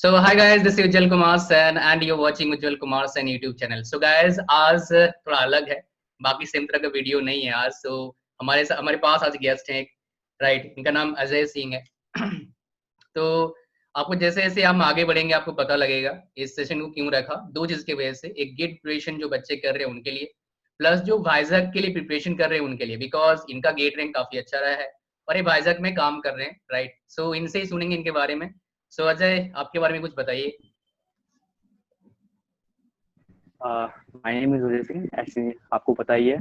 So hi guys, this is Ujjwal Kumar Sen and you're watching Ujjwal Kumar Sen YouTube channel. So guys, आज थोड़ा अलग है, बाकी same तरह का वीडियो नहीं है आज. So हमारे पास आज गेस्ट हैं, राइट. इनका नाम अजय सिंह है. तो आपको जैसे जैसे हम आगे बढ़ेंगे आपको पता लगेगा इस सेशन को क्यों रखा. दो चीज की वजह से, एक गेट प्रिपरेशन जो बच्चे कर रहे हैं उनके लिए, प्लस जो वाइजैक के लिए प्रिपरेशन कर रहे हैं उनके लिए, बिकॉज इनका गेट रैंक काफी अच्छा रहा है और ये वाइजैक में काम कर रहे हैं, राइट. सो इनसे ही सुनेंगे इनके बारे में. सो अजय, आपके बारे में कुछ बताइए. My name is Ajay Singh. ऐसे आपको पता ही है,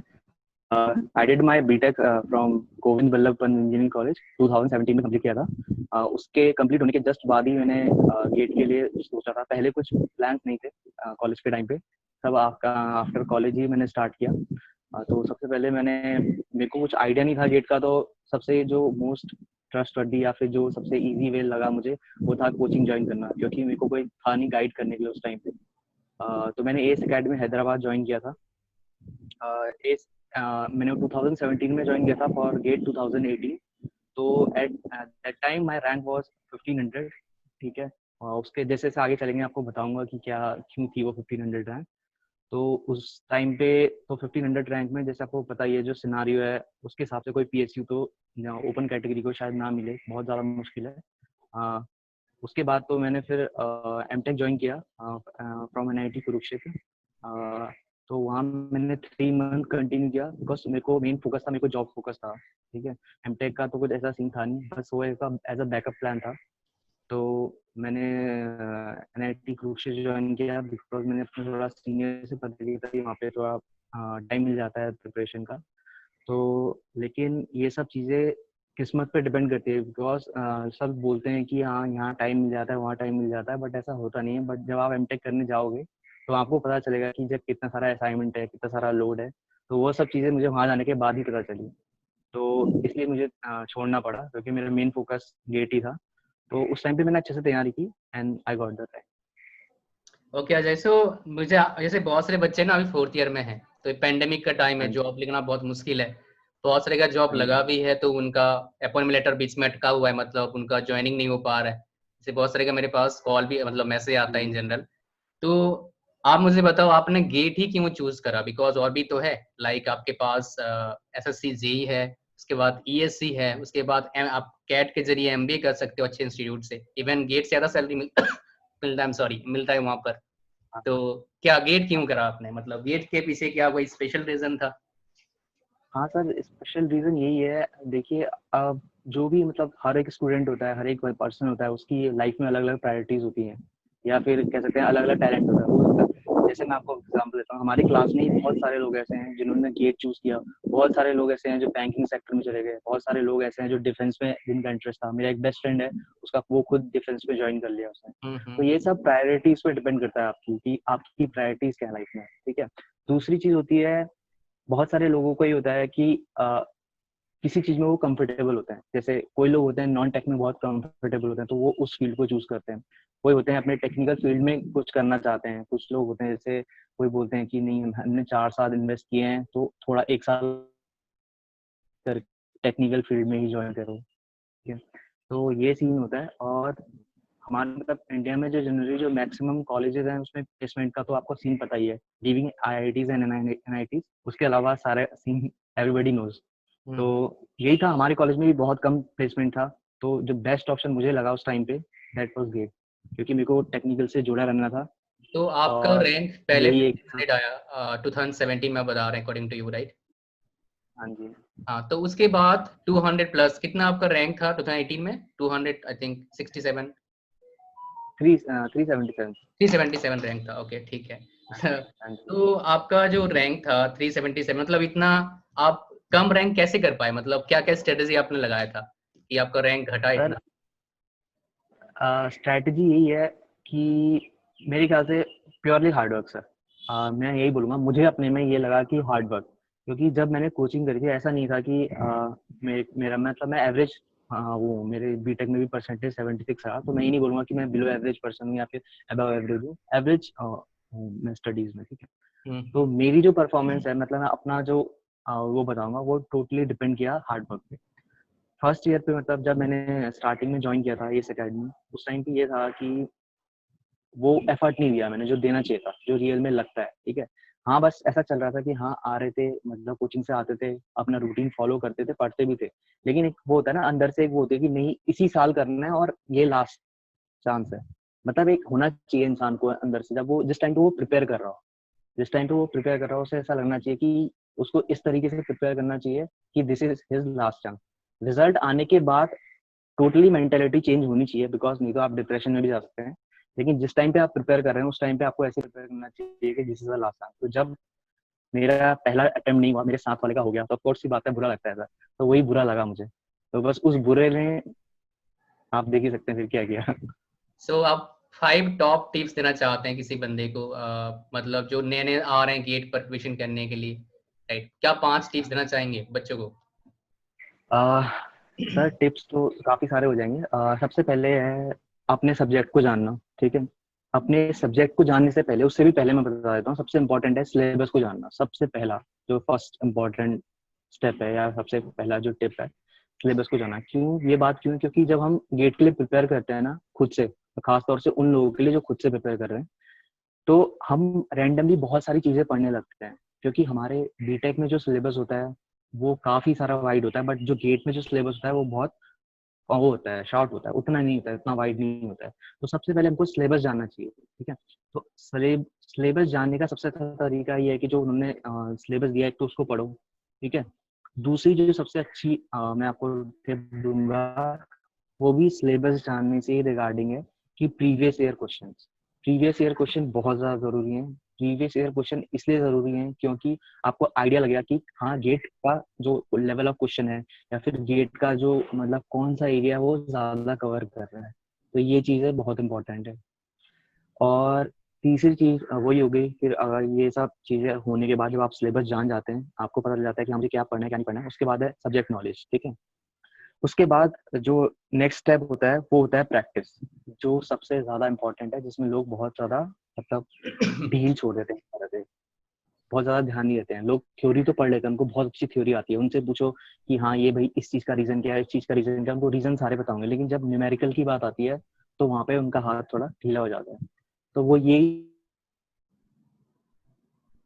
I did my BTech from Govind Ballabh Pant engineering college 2017 में कंप्लीट किया था. उसके कंप्लीट होने के जस्ट बाद ही मैंने गेट के लिए सोचा था. पहले कुछ प्लान्स नहीं थे कॉलेज के टाइम पे, सब आफ्टर कॉलेज ही मैंने स्टार्ट किया. तो सबसे पहले मेरे को कुछ आइडिया नहीं था गेट का, तो सबसे जो मोस्ट ट्रस्टवर्दी या फिर जो सबसे इजी वे लगा मुझे वो था कोचिंग ज्वाइन करना, क्योंकि मेरे को कोई था नहीं गाइड करने के लिए उस टाइम पे. तो मैंने एस अकेडमी हैदराबाद ज्वाइन किया था. मैंने 2017 में ज्वाइन किया था फॉर गेट 2018. तो at that time my rank was 1500. ठीक है. और उसके जैसे से आगे चलेंगे आपको बताऊंगा कि क्या क्यों थी वो 1500 रैंक. तो उस टाइम पे तो 1500 रैंक में, जैसे आपको पता ही है जो सिनारियो है, उसके हिसाब से कोई पीएसयू तो ओपन कैटेगरी को शायद ना मिले, बहुत ज़्यादा मुश्किल है. उसके बाद तो मैंने फिर एमटेक ज्वाइन किया फ्रॉम एनआईटी कुरुक्षेत्र. तो वहाँ मैंने 3 मंथ कंटिन्यू किया, बिकॉज मेरे को मेन फोकस था, मेरे को जॉब फोकस था. ठीक है. एमटेक का तो कुछ ऐसा सीन था नहीं, बस वो एज अ बैकअप प्लान था. तो मैंने एनआईटी कुरुक्षेत्र ज्वाइन किया बिकॉज मैंने अपने थोड़ा सीनियर से पता किया था कि वहाँ पे थोड़ा टाइम मिल जाता है प्रिपरेशन का. तो लेकिन ये सब चीज़ें किस्मत पे डिपेंड करती है, बिकॉज सब बोलते हैं कि हाँ यहाँ टाइम मिल जाता है, वहाँ टाइम मिल जाता है, बट ऐसा होता नहीं है. बट जब आप एमटेक करने जाओगे तो आपको पता चलेगा कि जब कितना सारा असाइनमेंट है, कितना सारा लोड है. तो वो सब चीज़ें मुझे वहाँ जाने के बाद ही पता चली. तो इसलिए मुझे छोड़ना पड़ा, क्योंकि मेरा मेन फोकस गेट ही था. तो उस टाइम पे मैंने अच्छे से तैयारी की and I got the rank. Okay Ajay, so मुझे जैसे बहुत सारे बच्चे ना अभी 4th ईयर में हैं, तो पेंडेमिक का टाइम है, जॉब लिखना बहुत मुश्किल है. बहुत सारे का जॉब लगा भी है तो उनका अपॉइंटमेंट लेटर बीच में अटका हुआ है, मतलब उनका ज्वाइनिंग नहीं हो पा रहा है. जैसे बहुत सारे का मेरे पास कॉल भी, मतलब मैसेज आता है इन जनरल. तो आप मुझे बताओ, आपने गेट ही क्यों चूज करा? बिकॉज और भी तो है, लाइक आपके पास एसएससी जेई है, उसके बाद ईएससी है, उसके बाद आप कैट के जरिए एमबीए कर सकते हो अच्छे इंस्टीट्यूट से. इवन गेट से ज्यादा सैलरी मिलता है, सॉरी, मिलता है वहां पर. तो क्या गेट क्यों करा आपने? मतलब गेट के पीछे क्या कोई स्पेशल रीजन था? हाँ सर, स्पेशल रीजन यही है. देखिए, अब जो भी मतलब हर एक स्टूडेंट होता है, हर एक पर्सन होता है, उसकी लाइफ में अलग अलग प्रायोरिटीज होती हैं, या फिर कह सकते हैं अलग अलग टैलेंट होता है. जैसे मैं आपको एग्जांपल देता हूँ, हमारी क्लास में ही बहुत सारे लोग ऐसे हैं जिन्होंने गेट चूज किया. बहुत सारे लोग ऐसे हैं जो बैंकिंग सेक्टर में चले गए. बहुत सारे लोग ऐसे हैं जो डिफेंस में जिनका इंटरेस्ट था. मेरा एक बेस्ट फ्रेंड है, उसका वो खुद डिफेंस में ज्वाइन कर लिया उसने. तो ये सब प्रायोरिटीज पे डिपेंड करता है आपकी, कि आपकी प्रायोरिटीज क्या है लाइफ में. ठीक है. दूसरी चीज होती है, बहुत सारे लोगों को ये होता है कि किसी चीज में वो कंफर्टेबल होते हैं. जैसे कोई लोग होते हैं नॉन टेक में बहुत कंफर्टेबल होते हैं, तो वो उस फील्ड को चूज करते हैं. कोई होते हैं अपने टेक्निकल फील्ड में कुछ करना चाहते हैं. कुछ लोग होते हैं जैसे कोई बोलते हैं कि नहीं, हमने 4 साल इन्वेस्ट किए हैं तो थोड़ा 1 साल कर टेक्निकल फील्ड में ही ज्वाइन करो. ठीक है. तो ये सीन होता है. और हमारे मतलब इंडिया में जो जनरली जो मैक्सिमम कॉलेजेस हैं उसमें प्लेसमेंट का तो आपको सीन पता ही है, लीविंग आईआईटीज एंड एनआईटीज. उसके अलावा सारे सीन एवरीबॉडी नोज. तो यही था, हमारे कॉलेज में भी बहुत कम प्लेसमेंट था. तो जो बेस्ट ऑप्शन मुझे लगा उस टाइम पे, दैट वाज गेट, क्योंकि मेरे को टेक्निकल से जुड़ा रहना था. तो आपका और रैंक पहले यही एक 1500 आया 2017 में, बता रहे हैं अकॉर्डिंग टू यू, राइट? हाँ जी. हाँ, तो उसके बाद 200 प्लस कितना आपका रैंक था 2018 में? 200 आई थिंक 67, 377. 377 रैंक था. ओके, ठीक है. हाँ जी. तो आपका जो रैंक था 377, मतलब इतना आप कम रैंक कैसे कर पाए? मतलब क्या क्या स्ट्रेटेजी आपने लगाया था कि आपका रैंक घटा सर, इतना? स्ट्रैटेजी यही है कि मेरे ख्याल से प्योरली हार्ड वर्क सर. मैं यही बोलूँगा, मुझे अपने में ये लगा कि हार्ड वर्क. क्योंकि जब मैंने कोचिंग करी थी, ऐसा नहीं था कि मेरा मतलब मैं एवरेज, वो मेरे बीटेक में भी परसेंटेज 76 रहा. तो मैं ये नहीं बोलूँगा कि मैं बिलो एवरेज पर्सन हूँ या फिर अबव एवरेज हूँ. एवरेज मैं स्टडीज में. ठीक है. तो मेरी जो परफॉर्मेंस है, मतलब मैं अपना जो वो बताऊंगा, वो टोटली डिपेंड किया हार्ड वर्क पे. फर्स्ट ईयर पे मतलब जब मैंने स्टार्टिंग में ज्वाइन किया था इस अकेडमी, उस टाइम पे ये था कि वो एफर्ट नहीं दिया मैंने जो देना चाहिए था, जो रियल में लगता है, ठीक है। हाँ बस ऐसा चल रहा था कि हाँ आ रहे थे, मतलब कोचिंग से आते थे, अपना रूटीन फॉलो करते थे, पढ़ते भी थे, लेकिन एक वो होता है ना अंदर से, एक वो होती है कि नहीं इसी साल करना है और ये लास्ट चांस है। मतलब एक होना चाहिए इंसान को अंदर से, जब वो जिस टाइम पे वो प्रिपेयर कर रहा हो, जिस टाइम पे वो प्रिपेयर कर रहा हो, उसे ऐसा लगना चाहिए कि उसको इस तरीके से प्रिपेयर करना चाहिए कि this is his last chance. Result आने के बाद टोटली मेंटेलिटी चेंज होनी चाहिए, बिकॉज नहीं तो आप डिप्रेशन में भी जा सकते हैं। लेकिन जिस टाइम पे आप प्रिपेयर कर रहे हैं उस टाइम पे आपको ऐसे प्रिपेयर करना चाहिए कि this is the last chance. तो जब मेरा पहला अटेम्प्ट नहीं हुआ, मेरे साथ वाले का हो गया, तो ऑफकोर्स सी बात है बुरा लगता है सर, तो वही बुरा लगा मुझे। तो बस उस बुरे ने आप देख ही सकते हैं फिर क्या किया। सो आप 5 टॉप टिप्स देना चाहते हैं किसी बंदे को, मतलब जो नए नए आ रहे हैं गेट पर एडमिशन करने के लिए, राइट? क्या 5 टिप्स देना चाहेंगे बच्चों को? सर टिप्स तो काफी सारे हो जाएंगे। सबसे पहले है अपने सब्जेक्ट को जानना, ठीक है। अपने सब्जेक्ट को जानने से पहले, उससे भी पहले मैं बता देता हूँ, सबसे इम्पोर्टेंट है सिलेबस को जानना। सबसे पहला जो फर्स्ट इम्पोर्टेंट स्टेप है या सबसे पहला जो टिप है, सिलेबस को जानना। क्यों ये बात क्यों? क्योंकि जब हम गेट के लिए प्रिपेयर करते हैं ना खुद से, तो खास तौर से उन लोगों के लिए जो खुद से प्रिपेयर कर रहे हैं, तो हम रैंडमली बहुत सारी चीजें पढ़ने लगते हैं। क्योंकि हमारे बीटेक में जो सिलेबस होता है वो काफी सारा वाइड होता है, बट जो गेट में जो सिलेबस होता है वो बहुत वो होता है, शॉर्ट होता है, उतना नहीं होता है, उतना वाइड नहीं होता है। तो सबसे पहले हमको सिलेबस जानना चाहिए, ठीक है। तो सिलेबस जानने का सबसे अच्छा तरीका ये है कि जो उन्होंने सिलेबस दिया है तो उसको पढ़ो, ठीक है। दूसरी जो सबसे अच्छी मैं आपको टिप दूंगा, वो भी सिलेबस जानने से ही रिगार्डिंग है, कि प्रीवियस ईयर क्वेश्चन बहुत ज्यादा जरूरी है। प्रीवियस ईयर क्वेश्चन इसलिए जरूरी है क्योंकि आपको आइडिया लगेगा कि हाँ गेट का जो लेवल ऑफ क्वेश्चन है, या फिर गेट का जो मतलब कौन सा एरिया वो ज्यादा कवर कर रहा है। तो ये चीजें बहुत इंपॉर्टेंट है। और तीसरी चीज वही हो गई, फिर अगर ये सब चीजें होने के बाद जब आप सिलेबस जान जाते हैं, आपको पता चल जाता है कि मुझे क्या पढ़ना है क्या नहीं पढ़ना है, उसके बाद है सब्जेक्ट नॉलेज, ठीक है। उसके बाद जो नेक्स्ट स्टेप होता है वो होता है प्रैक्टिस, जो सबसे ज्यादा इंपॉर्टेंट है, जिसमें लोग बहुत ज्यादा मतलब ढील छोड़ देते हैं इस तरह से, बहुत ज्यादा ध्यान नहीं देते हैं। लोग थ्योरी तो पढ़ लेते हैं, उनको बहुत अच्छी थ्योरी आती है, उनसे पूछो कि हाँ ये भाई इस चीज का रीजन क्या है, इस चीज का रीजन क्या है, उनको रीजन सारे पता होंगे, लेकिन जब न्यूमेरिकल की बात आती है तो वहां पे उनका हाथ थोड़ा ढीला हो जाता है। तो वो ये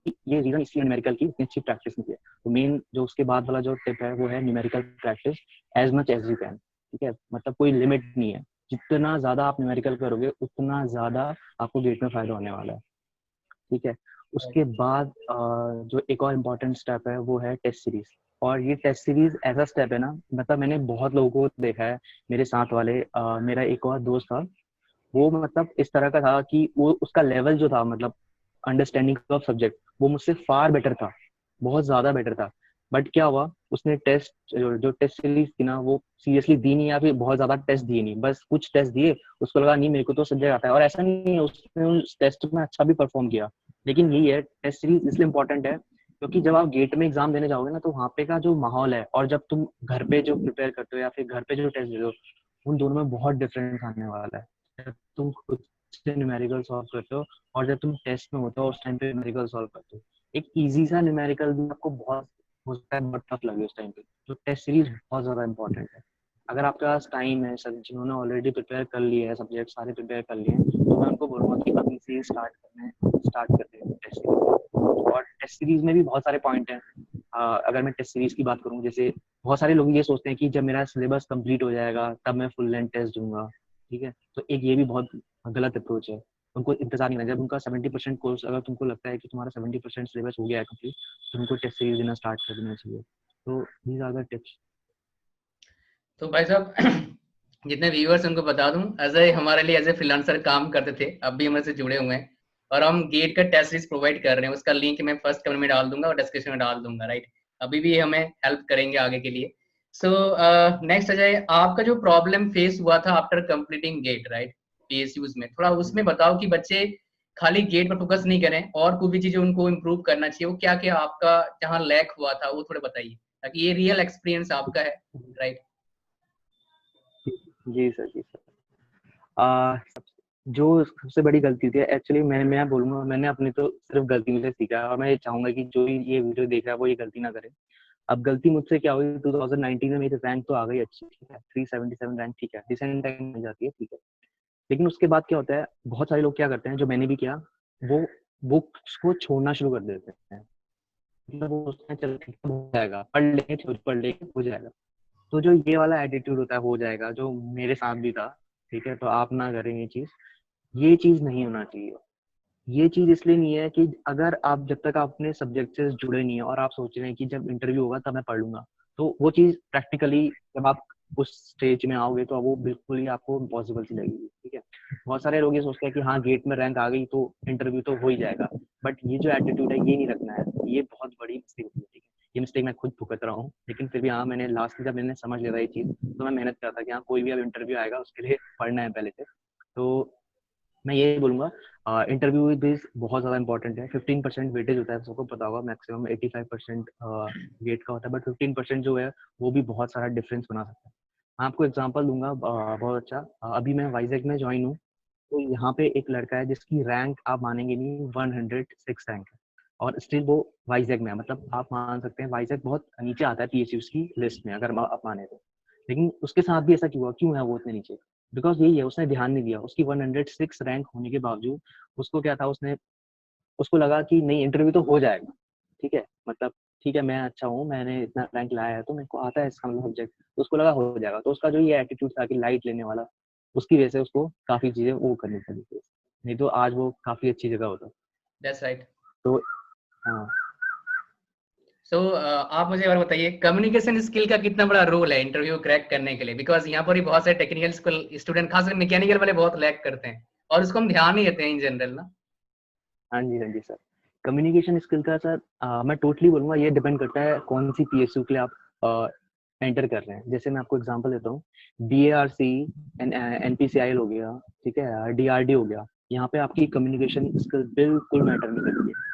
रीजन इसलिए न्यूमेरिकल की इतनी अच्छी प्रैक्टिस नहीं है। तो मेन जो उसके बाद वाला जो टिप है वो है numerical practice as much as you can, ठीक है। मतलब कोई लिमिट नहीं है, जितना ज्यादा आप न्यूमेरिकल करोगे उतना ज्यादा आपको गेट में फायदा होने वाला है, ठीक है। उसके बाद जो एक और इम्पोर्टेंट स्टेप है वो है टेस्ट सीरीज। और ये टेस्ट सीरीज ऐसा स्टेप है ना, मतलब मैंने बहुत लोगों को देखा है, मेरे साथ वाले मेरा एक और दोस्त था, वो मतलब इस तरह का था कि वो उसका लेवल जो था, मतलब अंडरस्टैंडिंग ऑफ सब्जेक्ट, वो मुझसे फार बेटर था, बहुत ज्यादा बेटर था। बट क्या हुआ, उसने टेस्ट जो टेस्ट सीरीज थी ना वो सीरियसली दी नहीं, या फिर बहुत ज्यादा टेस्ट दिए नहीं, बस कुछ टेस्ट दिए, उसको लगा नहीं मेरे को तो सब्जेक्ट आता है। और ऐसा नहीं है, उसने उस टेस्ट में अच्छा भी परफॉर्म किया। लेकिन यही है, टेस्ट सीरीज इसलिए इंपॉर्टेंट है क्योंकि जब आप गेट में एग्जाम देने जाओगे ना, तो वहाँ पे का जो माहौल है और जब तुम घर पे जो प्रिपेयर करते हो या फिर घर पे जो टेस्ट दे दो, उन दोनों में बहुत डिफरेंस आने वाला है। जब तुम खुद से न्यूमेरिकल सॉल्व करते हो और जब तुम टेस्ट में होते हो उस टाइम पे न्यूमेरिकल सॉल्व करते हो, एक इजी सा न्यूमेरिकल भी आपको बहुत हो सकता है बहुत टफ लगे उस टाइम पे। तो टेस्ट सीरीज बहुत ज्यादा इंपॉर्टेंट है। अगर आपके पास टाइम है, सब जिन्होंने ऑलरेडी प्रिपेयर कर लिया है, सब्जेक्ट सारे प्रिपेयर कर लिए हैं, तो मैं उनको बोलूंगा कि अभी से स्टार्ट करते हैं टेस्ट सीरीज। और टेस्ट सीरीज में भी बहुत सारे पॉइंट हैं। अगर मैं टेस्ट सीरीज की बात करूँ, जैसे बहुत सारे लोग ये सोचते हैं कि जब मेरा सिलेबस कंप्लीट हो जाएगा तब मैं फुल लेंथ टेस्ट दूंगा, ठीक है। तो एक ये भी बहुत गलत अप्रोच है। उनको इंतजार नहीं करना, जब उनका 70% कोर्स, अगर तुमको लगता है कि तुम्हारा 70% सिलेबस हो गया है कंप्लीट, तो तुमको टेस्ट सीरीज देना स्टार्ट कर देना चाहिए। तो दीज आर द टिप्स। तो भाई साहब जितने व्यूअर्स उनको बता दूं, अजय हमारे लिए एज ए फ्रीलांसर काम करते थे, अब भी हमारे से जुड़े हुए हैं, और हम गेट का टेस्ट सीरीज प्रोवाइड कर रहे हैं। उसका लिंक मैं फर्स्ट कमेंट में डाल दूंगा और डिस्क्रिप्शन में डाल दूंगा, राइट? अभी भी हमें हेल्प करेंगे आगे के लिए। सो नेक्स्ट अजय, आपका जो प्रॉब्लम फेस हुआ था after completing GATE, right, PSUs में, थोड़ा उसमें बताओ कि बच्चे खाली गेट पर फोकस नहीं करें और कोई भी चीजें उनको इम्प्रूव करना चाहिए, वो क्या क्या आपका जहाँ लैक हुआ था वो थोड़ा बताइए, ताकि ये रियल एक्सपीरियंस आपका है, राइट? जी सर, जी सर। आ, जो सबसे बड़ी गलती थी एक्चुअली, मैं बोलूंगा मैंने अपनी तो सिर्फ गलती से सीखा है, और मैं ये चाहूंगा कि जो भी ये वीडियो देख रहा है वो ये गलती ना करे। अब गलती मुझसे क्या हुई, 2019 में मेरी रैंक तो आ गई अच्छी, ठीक है, 377 रैंक, ठीक है, डिसेंट रैंक मिल जाती है, ठीक है। लेकिन उसके बाद क्या होता है, बहुत सारे लोग क्या करते हैं, जो मैंने भी किया, वो बुक्स को छोड़ना शुरू कर देते हैं। मतलब वो सोचते हैं चल ठीक है, हो जाएगा, पढ़ लेंगे हो जाएगा। तो जो ये वाला एटीट्यूड होता है हो जाएगा, जो मेरे साथ भी था, ठीक है, तो आप ना करें ये चीज नहीं होना चाहिए। ये चीज इसलिए नहीं है कि अगर आप, जब तक आप अपने सब्जेक्ट से जुड़े नहीं है और आप सोच रहे हैं कि जब इंटरव्यू होगा तब मैं पढ़ लूंगा, तो वो चीज प्रैक्टिकली जब आप उस स्टेज में आओगे तो वो बिल्कुल ही आपको इम्पॉसिबल सी लगेगी, ठीक है। बहुत सारे लोग ये सोचते हैं कि हाँ गेट में रैंक आ गई तो इंटरव्यू तो हो ही जाएगा, बट ये जो एटीट्यूड है ये नहीं रखना है, ये बहुत बड़ी मिस्टेक होती है, ठीक है। ये मिस्टेक मैं खुद भुगत रहा हूँ, लेकिन फिर भी हाँ मैंने लास्ट में जब मैंने समझ लिया था ये चीज, तो मैं मेहनत करता कि हाँ कोई भी अब इंटरव्यू आएगा उसके लिए पढ़ना है पहले से। तो मैं ये बोलूंगा इंटरव्यू बेस बहुत ज्यादा इंपॉर्टेंट है। 15% वेटेज होता है, सबको पता होगा, मैक्सिमम 85% वेट का होता है, बट 15% जो है वो भी बहुत सारा डिफरेंस बना सकता है। मैं आपको एग्जांपल दूंगा बहुत अच्छा। अभी मैं वाइजैक में ज्वाइन हूँ, तो यहाँ पे एक लड़का है जिसकी रैंक आप मानेंगे नहीं, 106 रैंक है, और स्टिल वो वाइजैक में है। मतलब आप मान सकते हैं वाइजैक बहुत नीचे आता है पीएसयूज की लिस्ट में, अगर आप माने तो। लेकिन उसके साथ भी ऐसा क्यों है वो इतने नीचे? बिकॉज यही है, उसने ध्यान नहीं दिया। उसकी 106 रैंक होने के बावजूद उसको क्या था, उसने उसको लगा कि नहीं इंटरव्यू तो हो जाएगा, ठीक है, मतलब ठीक है मैं अच्छा हूँ, मैंने इतना रैंक लाया है तो मेरे को आता है इसका मतलब सब्जेक्ट, तो उसको लगा हो जाएगा। तो उसका जो ये एटीट्यूड था कि लाइट लेने वाला, उसकी वजह से उसको काफी चीजें वो करनी पड़ी थी, नहीं तो आज वो काफी अच्छी जगह होता। That's right. तो हाँ। सो आप मुझे और बताइए, कम्युनिकेशन स्किल का कितना बड़ा रोल है इंटरव्यू क्रैक करने के लिए? बिकॉज यहाँ पर ही बहुत सारे टेक्निकल स्किल स्टूडेंट, खासकर मैकेनिकल वाले, बहुत लैक करते हैं और उसको हम ध्यान नहीं देते हैं इन जनरल ना। हाँ जी सर। कम्युनिकेशन स्किल का सर मैं टोटली बोलूंगा ये डिपेंड करता है कौन सी पीएसयू के लिए आप एंटर कर रहे हैं। जैसे मैं आपको एग्जांपल देता हूँ, बीएआरसी, एनपीसीआईएल हो गया, ठीक है, डीआरडी हो गया, यहाँ पे आपकी कम्युनिकेशन स्किल बिल्कुल मैटर नहीं करती है।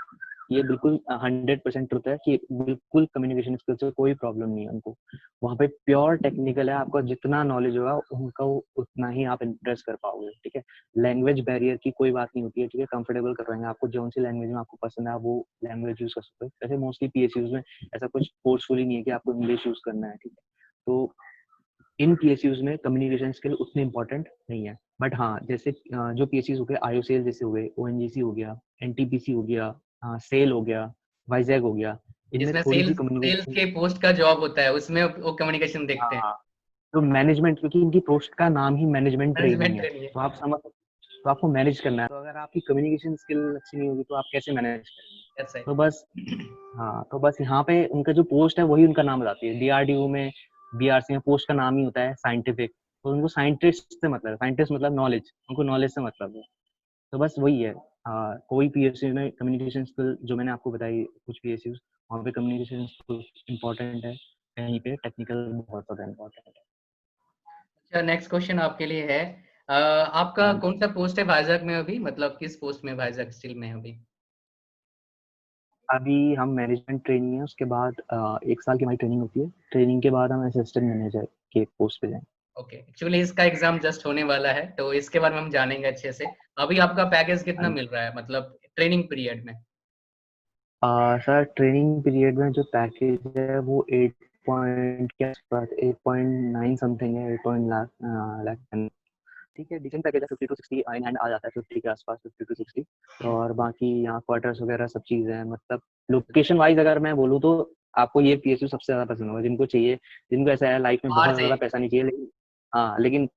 ये बिल्कुल 100% ट्रुथ है कि बिल्कुल कम्युनिकेशन स्किल से कोई प्रॉब्लम नहीं है उनको। वहाँ पे प्योर टेक्निकल है, आपका जितना नॉलेज होगा उनका उतना ही आप इंप्रेस कर पाओगे, ठीक है। लैंग्वेज बैरियर की कोई बात नहीं होती है, ठीक है, कंफर्टेबल करवाएंगे आपको, जो सी लैंग्वेज में आपको पसंद है आप वो लैंग्वेज यूज कर सकते हो। जैसे मोस्टली पीएसयूज में ऐसा कुछ फोर्सफुली नहीं है कि आपको इंग्लिश यूज करना है, ठीक है। तो इन पीएसयूज में कम्युनिकेशन स्किल उतनी इंपॉर्टेंट नहीं है। बट हाँ जैसे जो पीएसयूज हो गए, आईओसीएल जैसे हो गए, ओएनजीसी हो गया, एनटीपीसी हो गया, सेल हो गया, वाइजैक हो गया, इनमें जिसमें थोड़ी सी सेल्स सेल्स कम्युनिकेशन। के पोस्ट का जॉब होता है, उसमें वो कम्युनिकेशन देखते हैं। हाँ, तो मैनेजमेंट, क्योंकि इनकी पोस्ट का नाम ही मैनेजमेंट ट्रेनिंग मैनेजमेंट है, ट्रेनिंग है। तो आप समझ, तो आपको मैनेज करना है, तो अगर आपकी कम्युनिकेशन स्किल अच्छी नहीं होगी तो आप कैसे मैनेज करेंगे? दैट्स तो बस, हाँ तो बस यहाँ पे उनका जो पोस्ट है वही उनका नाम बताती है। डीआरडीओ में, बीआरसी में पोस्ट का नाम ही होता है साइंटिफिक, तो उनको साइंटिस्ट से मतलब है, साइंटिस्ट मतलब नॉलेज, उनको नॉलेज से मतलब है। तो बस वही है। कोई पीएसयू में कम्युनिकेशन स्किल जो मैंने आपको बताई, कुछ पीएसयू वहाँ पे कम्युनिकेशन स्किल इम्पोर्टेंट है, कहीं पे टेक्निकल बहुत ज्यादा इम्पोर्टेंट है। अच्छा, नेक्स्ट क्वेश्चन आपके लिए है। आपका हाँ, कौन सा पोस्ट है वाइजैक में अभी, मतलब किस पोस्ट में वाइजैक स्टील में है अभी? अभी हम मैनेजमेंट ट्रेनिंग है, उसके बाद 1 साल की हमारी ट्रेनिंग होती है, ट्रेनिंग के बाद हम असिस्टेंट मैनेजर के पोस्ट पे जाएंगे। ओके, एक्चुअली इसका एग्जाम जस्ट होने वाला है, तो इसके बारे में हम जानेंगे अच्छे से। अभी आपका पैकेज कितना हाँ, मिल रहा है, मतलब ट्रेनिंग पीरियड में? सर ट्रेनिंग पीरियड में जो पैकेज है वो 8 पॉइंट के आसपास, 8.9 समथिंग है, 8 लाख लाख, ठीक है, डिसेंट पैकेज है। 50 to 60 इन हैंड आ जाता है, 50 के आसपास, 50 to 60। और बाकी यहाँ क्वार्टर्स वगैरह सब चीज़ है। मतलब लोकेशन वाइज अगर मैं बोलूँ तो आपको ये पीएसयू सबसे ज़्यादा पसंद होगा, जिनको चाहिए, जिनको ऐसा है लाइफ में बाहर बहुत से? ज़्यादा पैसा नहीं चाहिए, लेकिन हाँ, लेकिन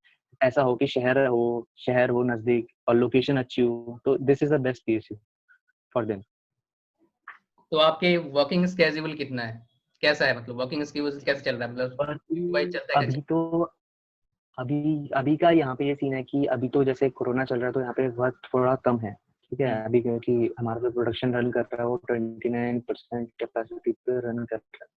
ऐसा हो कि शहर हो नज़दीक और लोकेशन अच्छी हो, तो this is the best PSU for them. तो आपके वर्किंग स्केड्यूल कितना है, कैसा है, मतलब वर्किंग स्केड्यूल कैसे चल रहा है, मतलब और वाइज चलता है कैसे? अभी तो अभी अभी का यहाँ पे ये सीन है कि अभी तो जैसे कोरोना चल रहा है तो यहाँ पे वर्क थोड़ा कम है, ठीक है अभी, क्योंकि हमारा जो प्रोडक्शन रन कर रहा है वो 29% कैपेसिटी पे रन कर रहा है,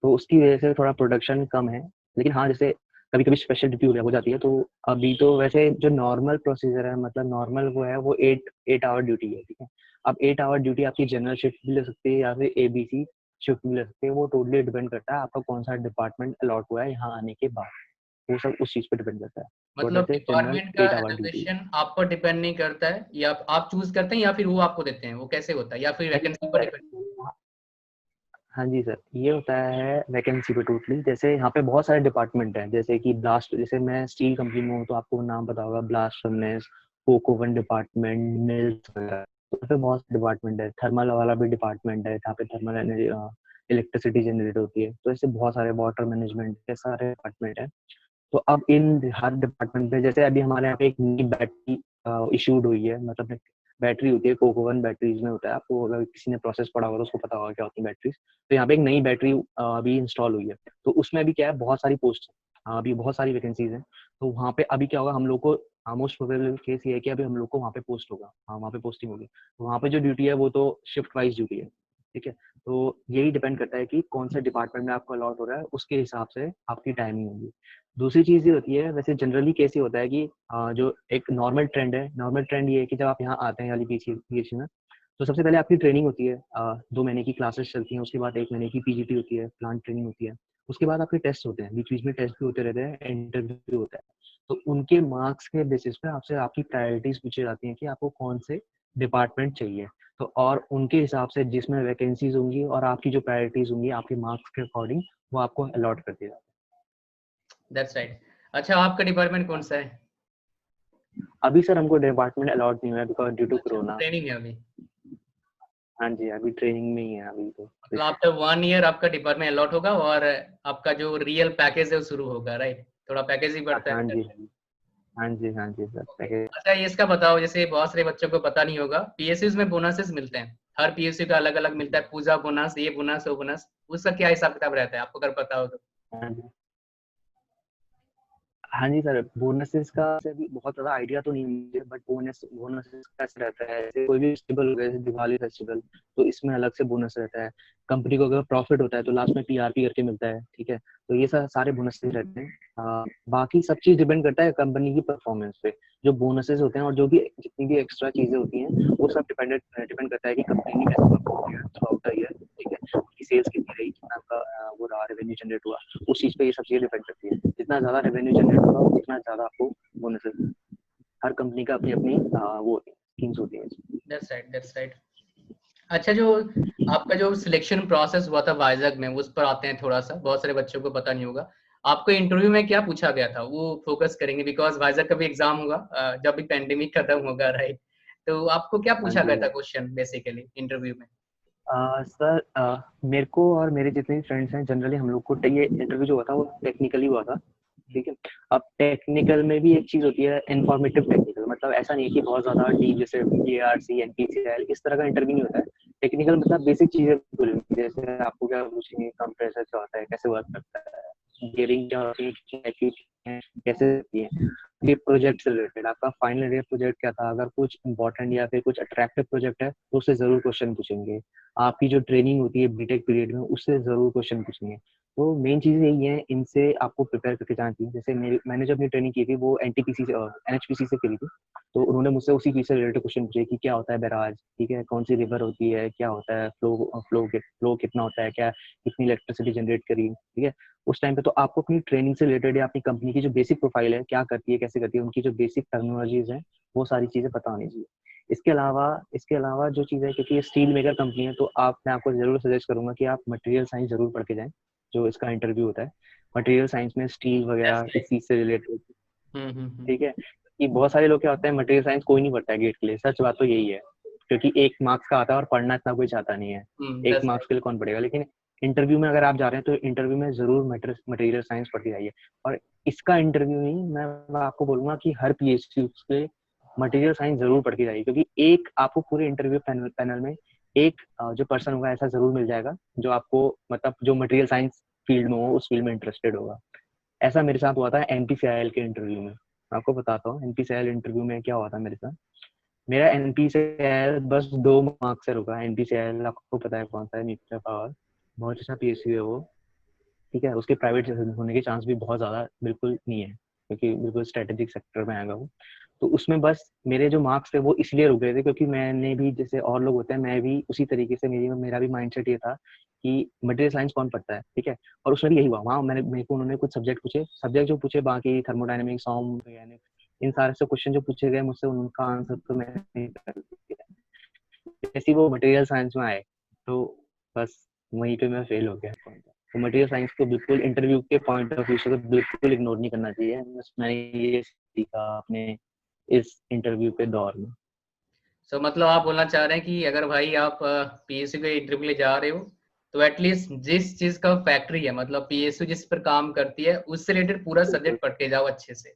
तो उसकी वजह से थोड़ा प्रोडक्शन कम है। लेकिन हाँ जैसे कभी कभी स्पेशल ड्यूटी हो जाती है, तो अभी तो वैसे जो नॉर्मल प्रोसीजर है, मतलब नॉर्मल वो है, वो 8 आवर ड्यूटी है, ठीक है। अब 8 आवर ड्यूटी आपकी जनरल शिफ्ट भी ले सकती है या फिर एबीसी शिफ्ट भी ले सकते हैं, वो टोटली डिपेंड करता है आपका कौन सा डिपार्टमेंट अलॉट हुआ है यहाँ आने के बाद, वो सब उस चीज पे डिपेंड करता है। बट मतलब वैसे जनरल डिपार्टमेंट का 8 आवर ड्यूटी। एलोकेशन आप पर डिपेंड नहीं करता है, या आप चूज करते हैं, या फिर वो आपको देते हैं, वो कैसे होता है, या फिर वैकेंसी पर डिपेंड? हाँ जी सर, ये होता है वैकेंसी पे टोटली। जैसे यहाँ पे बहुत सारे डिपार्टमेंट हैं, जैसे कि ब्लास्ट, जैसे मैं स्टील कंपनी में हूँ तो आपको नाम पता होगा, blast furnace, Coke oven department, mills वगैरह। तो यहाँ पे बहुत डिपार्टमेंट है। थर्मल वाला भी डिपार्टमेंट है, जहाँ पे थर्मल एनर्जी इलेक्ट्रिसिटी जनरेट होती है। तो ऐसे बहुत सारे, वाटर मैनेजमेंट के सारे डिपार्टमेंट है। तो अब इन हर डिपार्टमेंट में, जैसे अभी हमारे यहाँ पे एक नई बैटरी इशूड हुई है, मतलब एक बैटरी होती है, कोकोवन बैटरीज में होता है। आपको अगर किसी ने प्रोसेस पढ़ा होगा तो उसको पता होगा क्या होती है बैटरीज। तो यहाँ पे एक नई बैटरी अभी इंस्टॉल हुई है। तो उसमें अभी क्या है, बहुत सारी पोस्ट, अभी बहुत सारी वैकेंसीज हैं। तो वहाँ पे अभी क्या होगा, हम लोग को मोस्ट प्रोबेबल केस ये है कि अभी हम लोग को वहाँ पे पोस्ट होगा, हाँ वहाँ पे पोस्टिंग होगी। तो वहाँ पे जो ड्यूटी है वो तो शिफ्ट वाइज ड्यूटी है, ठीक है। तो यही डिपेंड करता है कि कौन से डिपार्टमेंट में आपको अलॉट हो रहा है, उसके हिसाब से आपकी टाइमिंग होगी। दूसरी चीज ये होती है, वैसे जनरली कैसे होता है कि जो एक नॉर्मल ट्रेंड है, नॉर्मल ट्रेंड ये है कि जब आप यहाँ आते हैं वाली पीएचडी में, तो सबसे पहले आपकी ट्रेनिंग होती है। 2 महीने की क्लासेस चलती हैं, उसके बाद 1 महीने की पीजीटी होती है, प्लांट ट्रेनिंग होती है। उसके बाद आपके टेस्ट होते हैं, बीच बीच में टेस्ट भी होते रहते हैं, इंटरव्यू भी होता है। तो उनके मार्क्स के बेसिस पे आपसे आपकी प्रायोरिटीज पूछी जाती हैं कि आपको कौन से डिपार्टमेंट चाहिए। तो और उनके हिसाब से जिसमें वैकेंसीज होंगी और आपकी जो प्रायोरिटीज होंगी आपके मार्क्स के अकॉर्डिंग, वो आपको अलॉट कर दिया जाता दैट्स राइट। अच्छा, आपका डिपार्टमेंट कौन सा है? है। अभी सर हमको डिपार्टमेंट अलॉट नहीं हुआ है, बिकॉज ड्यू टू अच्छा, कोरोना। ट्रेनिंग है अभी। हाँ जी, अभी ट्रेनिंग में ही है अभी तो मतलब बेसिक। आफ्टर 1 ईयर आपका डिपार्टमेंट अलॉट होगा और आपका जो रियल पैकेज है वो शुरू होगा, राइट? थोड़ा पैकेज ही बढ़ता हाँ है। जी, हाँ जी, हाँ जी सर, ओके। पैकेज। अच्छा, ये इसका बताओ, जैसे बहुत सारे बच्चों को पता नहीं होगा, पीएसयूज में बोनसेस मिलते हैं। हर पीएसयू का अलग अलग मिलता है, पूजा बोनस, ये बोनस, वो बोनस। उसका क्या हिसाब किताब रहता है, आपको अगर पता हो तो? हाँ जी, हाँ जी सर, बोनसेस का से अभी बहुत ज्यादा आइडिया तो नहीं है मुझे, बट बोनसेस का ऐसे रहता है, जैसे कोई भी फेस्टिवल हो गया, जैसे दिवाली फेस्टिवल, तो इसमें अलग से बोनस रहता है। कंपनी को अगर प्रॉफिट होता है तो लास्ट में टीआरपी करके मिलता है, ठीक है। तो ये सारे बोनसेस रहते हैं। बाकी सब चीज डिपेंड करता है कंपनी की परफॉर्मेंस पे। जो बोनसेस होते हैं और जो भी जितनी भी एक्स्ट्रा चीजें होती हैं, वो सब डिपेंड करता है कि कंपनी ने कैसे परफॉर्म किया थ्रू आउट द ईयर, ठीक है। उनकी सेल्स कितनी रही, कितना आपका वो रहा, रेवेन्यू जनरेट हुआ, उस चीज पे ये सब चीजें डिपेंड करती है। जितना ज्यादा रेवेन्यू जनरेट होगा उतना ज्यादा आपको बोनसेस। हर कंपनी का अपनी अपनी वो होती है, स्कीम्स होती है। That's right, that's right. अच्छा, जो आपका जो सिलेक्शन प्रोसेस हुआ था वाइजैक में, उस पर आते हैं थोड़ा सा, बहुत सारे बच्चों को पता नहीं होगा। आपको इंटरव्यू में क्या पूछा गया था वो फोकस करेंगे, बिकॉज वाइजैक का भी एग्जाम होगा जब भी पेंडेमिक खत्म होगा, राइट? तो आपको क्या हाँ पूछा जी गया था क्वेश्चन बेसिकली इंटरव्यू में? सर, मेरे को और मेरे जितने फ्रेंड्स हैं, जनरली हम लोग को ये इंटरव्यू जो हुआ था वो टेक्निकली हुआ था, ठीक है। अब टेक्निकल में भी एक चीज होती है, इन्फॉर्मेटिव टेक्निकल, मतलब ऐसा नहीं है कि बहुत ज्यादा डीप, जैसे बीआरसी एनपीसीएल इस तरह का इंटरव्यू नहीं होता है। टेक्निकल मतलब बेसिक चीजें बोलेंगे, जैसे आपको क्या पूछेंगे, कंप्रेसर क्या होता है, कैसे वर्क करता है, गियरिंग क्या होती है, कैसे होती है। ये प्रोजेक्ट से रिलेटेड आपका फाइनल ईयर प्रोजेक्ट क्या था, अगर कुछ इंपॉर्टेंट या फिर कुछ अट्रैक्टिव प्रोजेक्ट है तो उससे जरूर क्वेश्चन पूछेंगे। आपकी जो ट्रेनिंग होती है बीटेक पीरियड में, उससे जरूर क्वेश्चन पूछेंगे। तो मेन चीज यही है, इनसे आपको प्रिपेयर करके जाना चाहिए। जैसे मैंने जब अपनी ट्रेनिंग की थी वो एनटीपीसी से एनएचपीसी से करी थी। तो उन्होंने मुझसे उसी चीज से रिलेटेड क्वेश्चन पूछे कि क्या होता है बैराज, ठीक है, कौन सी रिवर होती है, क्या होता है फ्लो कितना होता है, क्या कितनी इलेक्ट्रिसिटी जनरेट करी, ठीक है। उस टाइम पे तो आपको अपनी ट्रेनिंग से रिलेटेड या अपनी कंपनी की जो बेसिक प्रोफाइल है, क्या करती है, कैसे करती है, उनकी जो बेसिक टर्मिनोलॉजीज है, वो सारी चीजें पता होनी चाहिए। इसके अलावा जो चीज़ है, क्योंकि ये स्टील मेकर कंपनी है, तो मैं आपको जरूर सजेस्ट करूंगा कि आप मटेरियल साइंस जरूर पढ़ के जाएं, जो इसका इंटरव्यू होता है। मटेरियल साइंस में स्टील दैट्स वगैरह इस राइट। चीज से रिलेटेड, हम्म। ठीक है। कि बहुत सारे लोग क्या होते हैं, मटेरियल साइंस कोई नहीं पढ़ता है गेट के लिए, सच बात तो यही है। क्योंकि 1 मार्क्स का आता है और पढ़ना इतना कोई चाहता नहीं है। एक दैट्स मार्क्स राइट। के लिए कौन पढ़ेगा, लेकिन इंटरव्यू में अगर आप जा रहे हैं तो इंटरव्यू में जरूर मटेरियल साइंस पढ़ के जाइए। और इसका इंटरव्यू नहीं, मैं आपको बोलूंगा कि हर पीएचडी के मटेरियल साइंस जरूर पढ़ के जाइए, क्योंकि एक आपको पूरे इंटरव्यू पैनल में एक जो पर्सन होगा ऐसा जरूर मिल जाएगा, जो आपको मतलब जो मटेरियल साइंस फील्ड में हो, उस फील्ड में इंटरेस्टेड होगा। ऐसा मेरे साथ हुआ था एनपीसीआईएल के इंटरव्यू में। मैं आपको बताता हूँ एनपीसीआईएल इंटरव्यू में क्या हुआ था मेरे साथ। मेरा एनपीसीआईएल बस 2 मार्क्स से रुका। एनपीसीआईएल आपको पता है कौन सा है, न्यूक्लियर पावर, बहुत अच्छा पीएसयू है वो, ठीक है। उसके प्राइवेट होने के चांस भी बहुत ज्यादा बिल्कुल नहीं है, क्योंकि बिल्कुल स्ट्रेटेजिक सेक्टर में आएगा वो। तो उसमें बस मेरे जो मार्क्स थे वो इसलिए रुक गए थे क्योंकि मैंने भी, जैसे और लोग होते हैं, मैं भी उसी तरीके से, मेरा भी माइंडसेट ये था कि मटेरियल साइंस कौन पढ़ता है, ठीक है। और उसमें भी यही हुआ, वहाँ मेरे को उन्होंने कुछ सब्जेक्ट जो पूछे, बाकी थर्मोडायनेमिक्स, इन सारे से क्वेश्चन जो पूछे गए मुझसे, उनका आंसर तो मैंने नहीं कर दिया। जैसे ही वो मटेरियल साइंस में आए, तो बस वहीं पे मैं फेल हो गया। तो मटेरियल साइंस को बिल्कुल इंटरव्यू के पॉइंट ऑफ व्यू से तो बिल्कुल इग्नोर नहीं करना चाहिए। बस मैंने ये सीखा अपने इस इंटरव्यू के दौर में। सो मतलब आप बोलना चाह रहे हैं कि अगर भाई आप पीएसयू के इंटरव्यू के लिए जा रहे हो तो एटलीस्ट जिस चीज का फैक्ट्री है, मतलब पीएसयू जिस पर काम करती है उससे रिलेटेड पूरा बिल्कुल। सब्जेक्ट पढ़ के जाओ अच्छे से,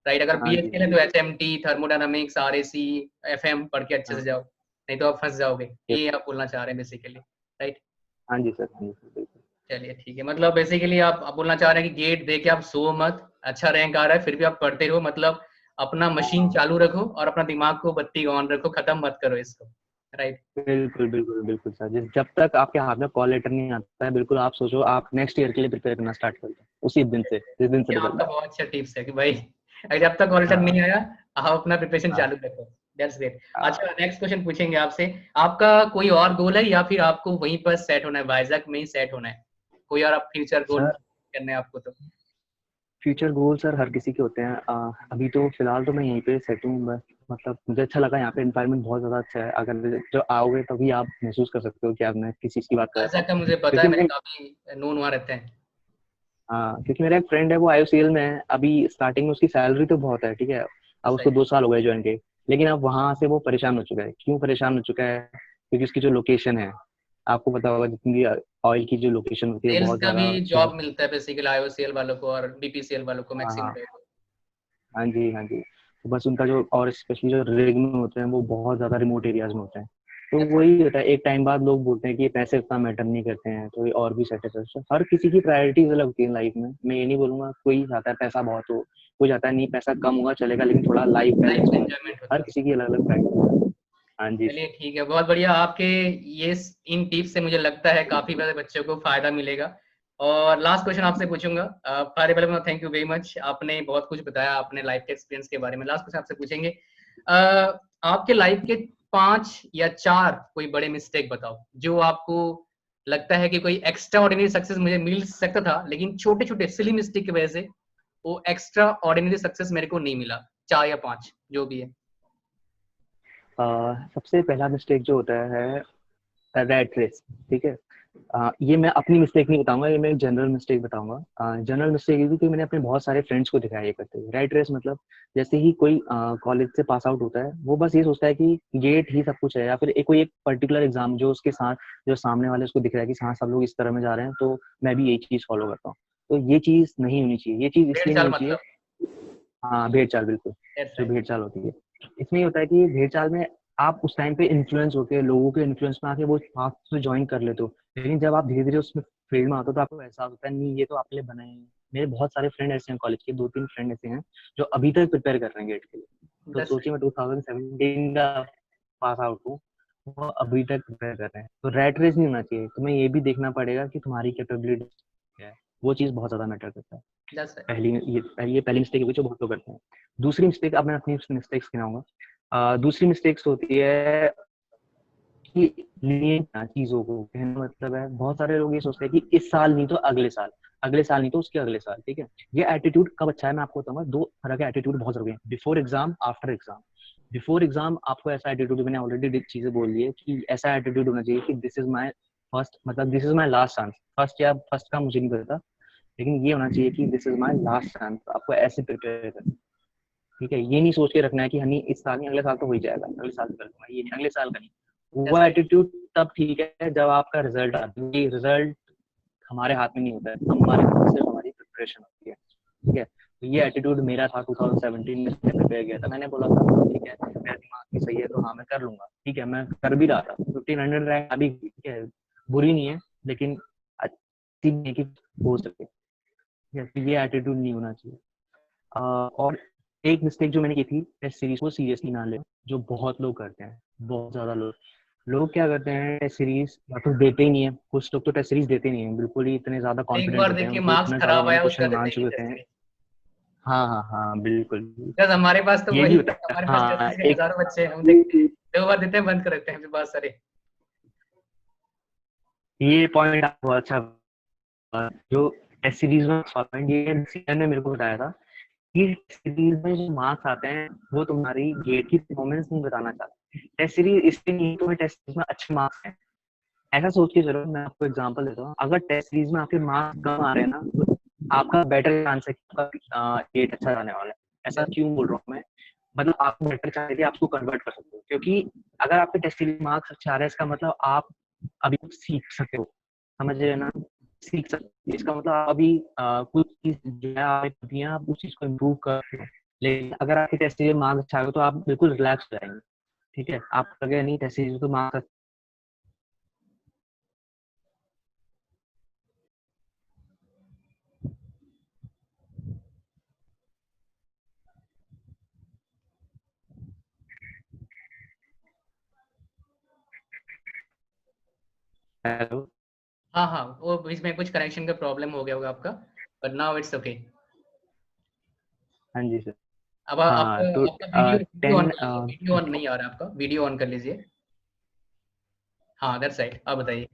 राइट? अगर हाँ पीएस जी, के हाँ लिए जी। तो एचएमटी, थर्मोडायनामिक्स, आरएसी, एफएम पढ़ के अच्छे से हाँ, जाओ, नहीं तो आप फंस जाओगे। यस। ये आप बोलना चाह रहे हैं बेसिकली, राइट? हाँ जी सर, हाँ जी सर, बिल्कुल। चलिए ठीक है, मतलब बेसिकली आप बोलना चाह रहे हैं कि गेट दे के आप सो मत, अच्छा रैंक आ रहा है फिर भी आप पढ़ते रहो, मतलब अपना मशीन हाँ, चालू रखो और अपना दिमाग को बत्ती ऑन रखो, खत्म मत करो इसको, राइट? बिल्कुल, बिल्कुल, बिल्कुल सर। जब तक आपके हाथ में कॉल लेटर नहीं आता है, बिल्कुल आप सोचो आप नेक्स्ट ईयर के लिए प्रिपेयर करना स्टार्ट कर दो, उसी दिन से, जिस दिन से ये रिजल्ट आपका आए। बहुत अच्छा टिप्स है कि भाई अगर जब तक ऑडिटर हाँ, नहीं आया आप अपना प्रिपरेशन हाँ, चालू रखो। That's great. अच्छा, हाँ। नेक्स्ट क्वेश्चन पूछेंगे आपसे। आपका कोई और गोल है या फिर आपको वहीं पर सेट होना है, वाइजैक में ही सेट होना है? कोई और आप फ्यूचर गोल सर, करने हैं आपको तो? फ्यूचर गोल सर हर किसी के होते हैं। अभी तो फिलहाल तो मैं यहीं पे सेट हूँ बस। मतलब मुझे अच्छा लगा, यहाँ पे एनवायरनमेंट बहुत ज़्यादा अच्छा है। अगर जो आओगे तभी आप महसूस कर सकते हो कि आप मैं किस चीज़ की बात कर रहा वाइजैक हूँ। का मुझे पता है, क्योंकि मेरे मेरे काफी नोन वहाँ रहते हैं। हाँ, क्योंकि मेरा एक फ्रेंड है, वो आईओसीएल में है। अभी स्टार्टिंग में उसकी सैलरी तो बहुत है, ठीक है। अब उसको सही। 2 साल हो गए ज्वाइन के। लेकिन अब वहां से वो परेशान हो चुका है। क्यों परेशान हो चुका है? क्योंकि उसकी जो लोकेशन है, आपको पता होगा, जितनी ऑयल की जो लोकेशन होती है, सेल्स बहुत का भी ज्यादा जॉब मिलता है बेसिकली आईओसीएल वालों को और बीपीसीएल वालों को, हाँ, मैक्सिमम हाँ, लोगों को। हाँ जी, हाँ जी। तो बस उनका जो, और स्पेशली जो रिग में होते हैं, वो बहुत ज्यादा रिमोट एरियाज में होते हैं। तो That's right. वही होता है, एक टाइम बाद लोग बोलते हैं कि ये पैसे उतना मैटर नहीं करते हैं, तो ये और भी सेट है। हर किसी की प्रायोरिटीज अलग होती है लाइफ में। मैं ये नहीं बोलूंगा कोई चाहता है पैसा बहुत हो, कोई चाहता है नहीं पैसा कम होगा चलेगा लेकिन थोड़ा लाइफ लाइफ बैलेंस में होना चाहिए। एंजॉयमेंट हर होता है। किसी की अलग अलग प्रायोरिटी। हाँ जी चलिए सर। ठीक है, बहुत बढ़िया। आपके ये इन टिप्स से मुझे लगता है काफी सारे बच्चों को फायदा मिलेगा। और लास्ट क्वेश्चन आपसे पूछूंगा। Fire bulb, thank you very much, आपने बहुत कुछ बताया अपने लाइफ के एक्सपीरियंस के बारे में। लास्ट क्वेश्चन आपसे पूछेंगे, आपके लाइफ के 5 या 4 कोई बड़े मिस्टेक बताओ जो आपको लगता है कि कोई एक्स्ट्रा ऑर्डिनरी सक्सेस मुझे मिल सकता था, लेकिन छोटे छोटे सिली मिस्टेक की वजह से वो एक्स्ट्रा ऑर्डिनरी सक्सेस मेरे को नहीं मिला। 4 या 5 जो भी है। सबसे पहला मिस्टेक जो होता है रैट रेस, ठीक है। ये मैं अपनी मिस्टेक नहीं बताऊंगा, ये मैं एक जनरल मिस्टेक बताऊंगा। जनरल मिस्टेक ये थी कि मैंने अपने बहुत सारे फ्रेंड्स को दिखाया ये करते हुए। रैट रेस मतलब जैसे ही कोई कॉलेज से पास आउट होता है, वो बस ये सोचता है कि गेट ही सब कुछ है, या फिर कोई एक पर्टिकुलर एग्जाम जो उसके साथ, जो सामने वाले उसको दिख रहा है कि हाँ सब लोग इस तरह में जा रहे हैं, तो मैं भी यही चीज फॉलो करता हूँ। तो ये चीज नहीं होनी चाहिए, ये चीज भेड़ इसलिए नहीं चाल होनी चाहिए। मतलब। हाँ, भेड़ चाल, बिल्कुल। दैट्स जो राइट। भेड़ चाल होती है, इसमें ये होता है कि भेड़ चाल में आप उस टाइम पे इन्फ्लुएंस होके, लोगों के इन्फ्लुएंस में आके वो पाथ से ज्वाइन कर लेते हो। लेकिन जब आप धीरे धीरे उसमें फील्ड में आते हो, तो आपको एहसास होता है नहीं, ये तो आपके लिए बना है। मेरे बहुत सारे फ्रेंड ऐसे हैं, कॉलेज के 2-3 फ्रेंड ऐसे हैं जो अभी तक प्रिपेयर कर रहे हैं गेट के लिए। तो दैट्स सोचिए, मैं 2017 का पास आउट हूँ, वो अभी तक प्रिपेयर कर रहे हैं। तो रैट रेस नहीं होना चाहिए। तुम्हें ये भी देखना पड़ेगा कि तुम्हारी कैपेबिलिटी क्या है। वो चीज बहुत ज्यादा मैटर करता है। That's right. पहली मिस्टेक होगी जो बहुत लोग करते हैं। दूसरी मिस्टेक, अब मैं अपनी मिस्टेक्स गिनाऊंगा। दूसरी मिस्टेक्स होती है कि लेना चीजों को, कहने का मतलब है, बहुत सारे लोग ये सोचते हैं कि इस साल नहीं तो अगले साल, अगले साल नहीं तो उसके अगले साल, ठीक है। ये एटीट्यूड कब अच्छा है, मैं आपको बताऊंगा। 2 तरह के एटीट्यूड बहुत जरूरी है, before exam, after exam. Before exam आपको ऐसा एटीट्यूड, मैंने ऑलरेडी चीजें बोल दी है कि ऐसा एटीट्यूड होना चाहिए कि दिस इज माई फर्स्ट, मतलब this is my last chance. First या फर्स्ट का मुझे नहीं पता, लेकिन ये होना चाहिए कि this is my last chance. आपको ऐसे प्रिपेयर करना, ठीक है। ये नहीं सोच के रखना है कि हनी इस साल नहीं अगले साल तो हो ही जाएगा, अगले साल कर लूंगा, ये नहीं, अगले साल का नहीं। वो दैट्स राइट। एटीट्यूड तब ठीक है जब आपका रिजल्ट आता है। ये रिजल्ट हमारे हाथ में नहीं होता है, हमारे हाथ में सिर्फ हमारी प्रिपरेशन होती है, ठीक है। तो ये एटीट्यूड मेरा था 2017 में, प्रिपेयर किया था। मैंने बोला था ठीक है, मेरा दिमाग भी सही है तो हाँ मैं कर लूंगा, ठीक है। मैं कर भी रहा था, 1500 रैंक अभी, ठीक है, बुरी नहीं है, लेकिन अच्छी नहीं है कि हो सके, ठीक है। तो ये एटीट्यूड नहीं होना चाहिए। और एक मिस्टेक जो मैंने की थी, टेस्ट सीरीज को सीरियसली ना ले, जो बहुत लोग करते हैं, बहुत ज्यादा लोग। लोग क्या करते हैं, टेस्ट सीरीज या तो देते ही नहीं है। कुछ लोग तो टेस्ट सीरीज देते नहीं है, बिल्कुल ही इतने ज्यादा एक कॉन्फिडेंट बार होते हैं, देखिए उनको मार्क्स इतना ज्यादा खराब उन्होंने आया उसका क्वेश्चन कर बना देंगे चुके होते टेस्ट हैं। सीरीज। हाँ, हाँ, हाँ, बिल्कुल, बिल्कुल। बस हमारे पास तो ये वही भी होता होता है, है, हमारे पास टेस्ट हाँ, सीरीज के एक। हजारों बच्चे हैं, हम देखते हैं 2 बार देते हैं, बंद कर देते हैं, फिर बहुत सारे। ये पॉइंट आप बहुत अच्छा, जो टेस्ट सीरीज में पॉइंट ये सीनियर ने मेरे को बताया था कि सीरीज में जो मार्क्स आते हैं, वो तुम्हारी गेट की परफॉर्मेंस नहीं बताना चाहते। टेस्ट सीरीज इसलिए नहीं, तुम्हें टेस्ट सीरीज में अच्छे मार्क्स हैं, ऐसा सोच के चलो, मैं आपको एग्जांपल देता हूँ, अगर टेस्ट सीरीज में आपके मार्क्स कम आ रहे हैं ना, तो आपका बेटर चांस है कि आपका गेट अच्छा जाने वाला है। ऐसा क्यों बोल रहा हूँ मैं, मतलब आपको बेटर चांस है कि आपको कन्वर्ट कर सकते हो, क्योंकि अगर आपके टेस्ट सीरीज मार्क्स अच्छे आ रहे हैं, इसका मतलब आप अभी कुछ सीख सकते हो, समझ रहे हैं ना, सीख सकते हो। इसका मतलब आप अभी कुछ चीज जो है आपने आप उस चीज को इम्प्रूव कर रहे हो। लेकिन अगर आपके टेस्ट सीरीज मार्क्स अच्छा आएगा तो आप बिल्कुल रिलैक्स हो जाएंगे। ठीक है, आप अगर नहीं टेस्ट सीरीज तो मार्क्स। हेलो। हाँ हाँ, वो बीच में कुछ कनेक्शन का प्रॉब्लम हो गया होगा आपका, बट नाउ इट्स ओके। हाँ जी सर। अब हाँ आपका तो आपका वीडियो वीडियो ऑन 10। कर लीजिए, वीडियो ऑन नहीं आ रहा है आपका, वीडियो ऑन कर लीजिए। हाँ अदर साइड, आप बताइए।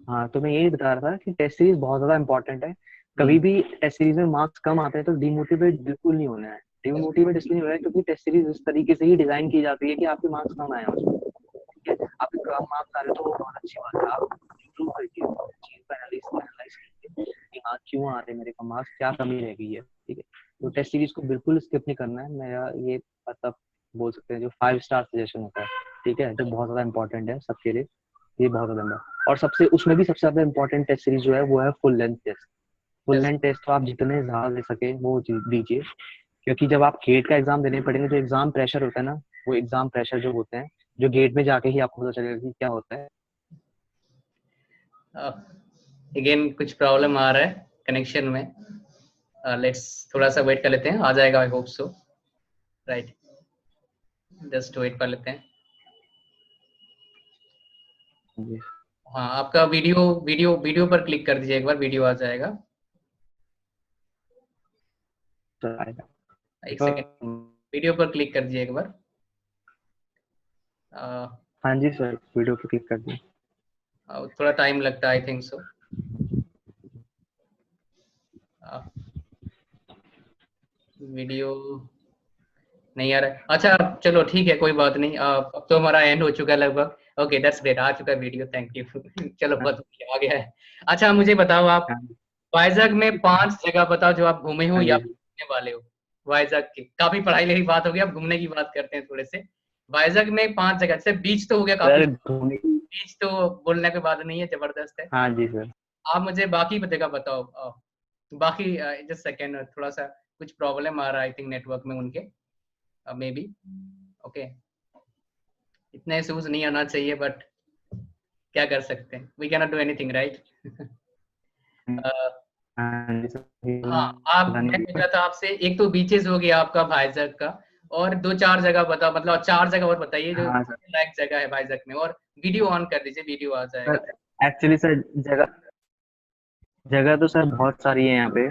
हाँ तो मैं यही बता रहा था कि टेस्ट सीरीज बहुत ज्यादा इंपॉर्टेंट है। कभी हम्म। भी टेस्ट सीरीज में मार्क्स कम आते हैं तो डिमोटिवेट बिल्कुल नहीं होना है। डिमोटिवेट इसलिए नहीं होना है क्योंकि टेस्ट सीरीज इस तरीके से ही डिजाइन की जाती है कि आपके मार्क्स कम आए उसमें। ठीक है, आपके कम मार्क्स आ रहे हैं तो बहुत अच्छी बात है, आप इम्प्रूव करिए, चीज को एनालाइज कीजिए कि हाँ क्यों आ रहे हैं मेरे कम मार्क्स, क्या कमी रह गई है। ठीक है, तो टेस्ट सीरीज को बिल्कुल स्किप नहीं करना है। मेरा ये मतलब बोल सकते हैं जो 5 स्टार सजेशन होता है, ठीक है, जो बहुत ज्यादा इंपॉर्टेंट है सबके लिए, ये बहुत ज्यादा। और सबसे उसमें भी सबसे ज्यादा इंपॉर्टेंट टेस्ट सीरीज जो है वो है full length test. Full yes. Length test तो आप जितने ज्यादा दे सके वो दीजिए, क्योंकि जब आप गेट का एग्जाम देने पड़ेंगे, जो एग्जाम प्रेशर होता है ना, वो एग्जाम प्रेशर जो होते हैं, जो गेट में जाके ही आपको पता चलेगा कि क्या होता है। अगेन कुछ प्रॉब्लम आ रहा है कनेक्शन में। लेट्स थोड़ा सा वेट कर लेते हैं, आ जाएगा, I hope so. Right, just wait कर लेते हैं। जी हाँ, आपका वीडियो वीडियो वीडियो पर क्लिक कर दीजिए एक बार, वीडियो आ जाएगा। सर आएगा। एक सेकेंड, वीडियो पर क्लिक कर दीजिए एक बार। हाँ जी सर, वीडियो पे क्लिक कर दिए। थोड़ा टाइम लगता है, आई थिंक सो। वीडियो नहीं आ रहा है, अच्छा चलो ठीक है, कोई बात नहीं। अब तो हमारा एंड हो चुका है लगभग। ओके दैट्स ग्रेट, आ चुका है वीडियो, थैंक यू। चलो हाँ बहुत बढ़िया, आ गया है। अच्छा मुझे बताओ, आप हाँ वाइजैक में 5 जगह बताओ जो आप घूमे हो हाँ या जी घूमने वाले हो। वाइजैक की काफी पढ़ाई लिखाई बात होगी, अब घूमने की बात करते हैं थोड़े से। वाइजैक में 5 जगह, जैसे बीच तो हो गया काफी, सर घूमने की। बीच तो बोलने के बाद नहीं है, जबरदस्त है। हाँ जी सर। आप मुझे बाकी जगह बताओ। बाकी जस्ट सेकेंड, थोड़ा सा कुछ प्रॉब्लम आ रहा है आई थिंक नेटवर्क में उनके, मे बी। ओके, इतने इश्यूज नहीं आना चाहिए, बट क्या कर सकते हैं, we can not do anything, right. हाँ जी सर, हाँ, आप, पता मैं नहीं पूछ रहा था आपसे, एक तो बीचेस हो गया आपका वाइजैक का, और 2-4 जगह बता, मतलब 4 जगह और बताइए जो हाँ सर। लायक जगह है वाइजैक में, और वीडियो ऑन कर दीजिए, वीडियो आ जाएगा। सर एक्चुअली सर, जगह जगह तो सर बहुत सारी है यहाँ पे,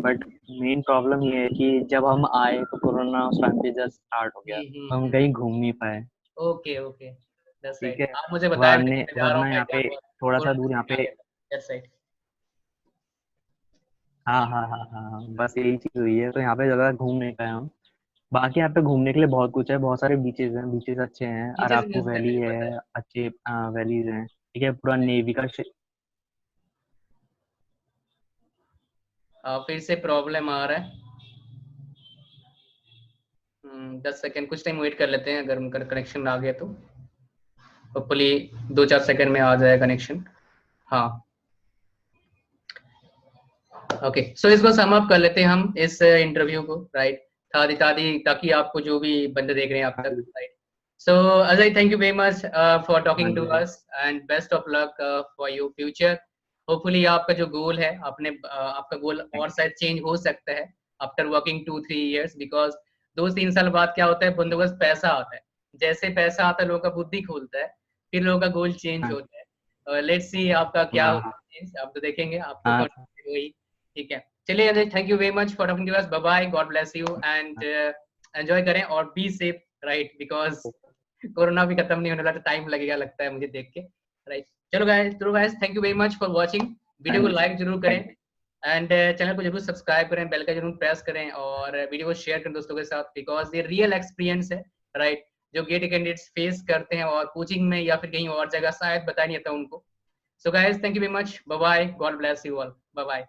बट मेन प्रॉब्लम ये है कि जब हम आए तो कोरोना उस टाइम पे जस्ट स्टार्ट हो गया, तो हम कहीं घूम नहीं पाए। ओके ओके, दैट्स ठीक राइट, है, आप मुझे बताया था कि वरने मैं जा रहा हूँ वरना यहाँ पे पहचान, और थोड़ा सा कोरोना दूर यहाँ आ पे। गया था, दैट्स राइट। हाँ हाँ हाँ हाँ हाँ, बस यही चीज हुई है, तो यहाँ पे ज्यादा घूम नहीं पाए हम। बाकी यहाँ पे घूमने के लिए बहुत कुछ है, बहुत सारे बीचेस हैं, बीचेस अच्छे हैं, बीचेस अराकू मस्त है, वैली मुझे पता है, है। अच्छे वैलीज हैं। ठीक है, पूरा नेवी का फिर से प्रॉब्लम आ रहा है। 10 सेकंड, कुछ टाइम वेट कर लेते हैं, अगर उनका कनेक्शन आ गया तो होपफुली 2-4 सेकंड में आ जाए कनेक्शन। हाँ ओके, सो इसको सम अप कर लेते हैं हम इस इंटरव्यू को, राइट। ताकि ताकि आपको जो भी बंदे देख रहे हैं आप हाँ तक, जी right. So Ajay, thank you very much for हाँ टॉकिंग टू जी sir. Us, and best of luck for your future. Hopefully आपका जो गोल है, आपका गोल और शायद चेंज हो सकता है आफ्टर वर्किंग 2-3 years, बिकॉज 2-3 साल बाद क्या होता है, बंदोबस्त पैसा आता है। जैसे पैसा आता है लोगों का बुद्धि खुलता है, फिर लोगों का गोल चेंज हाँ होता है। लेट्स सी आपका क्या हाँ होता है, आप तो देखेंगे, आप तो हाँ वही। ठीक है, चलिए Ajay, thank you very much for talking to us, bye bye, God bless you, and enjoy करें और be safe, right, because corona भी खत्म नहीं होने वाला, टाइम लगेगा लगता है मुझे देख के, राइट। चलो guys, thank you very much for watching, हाँ वीडियो को जी लाइक जरूर करें, सर। एंड चैनल को जरूर सब्सक्राइब करें, बेल का जरूर प्रेस करें, और वीडियो को शेयर करें दोस्तों के साथ, बिकॉज ये रियल एक्सपीरियंस है, राइट। जो गेट कैंडिडेट्स फेस करते हैं और कोचिंग में या फिर कहीं और जगह शायद बता नहीं आता उनको। So guys, thank you very much, bye bye, God bless you all, bye bye.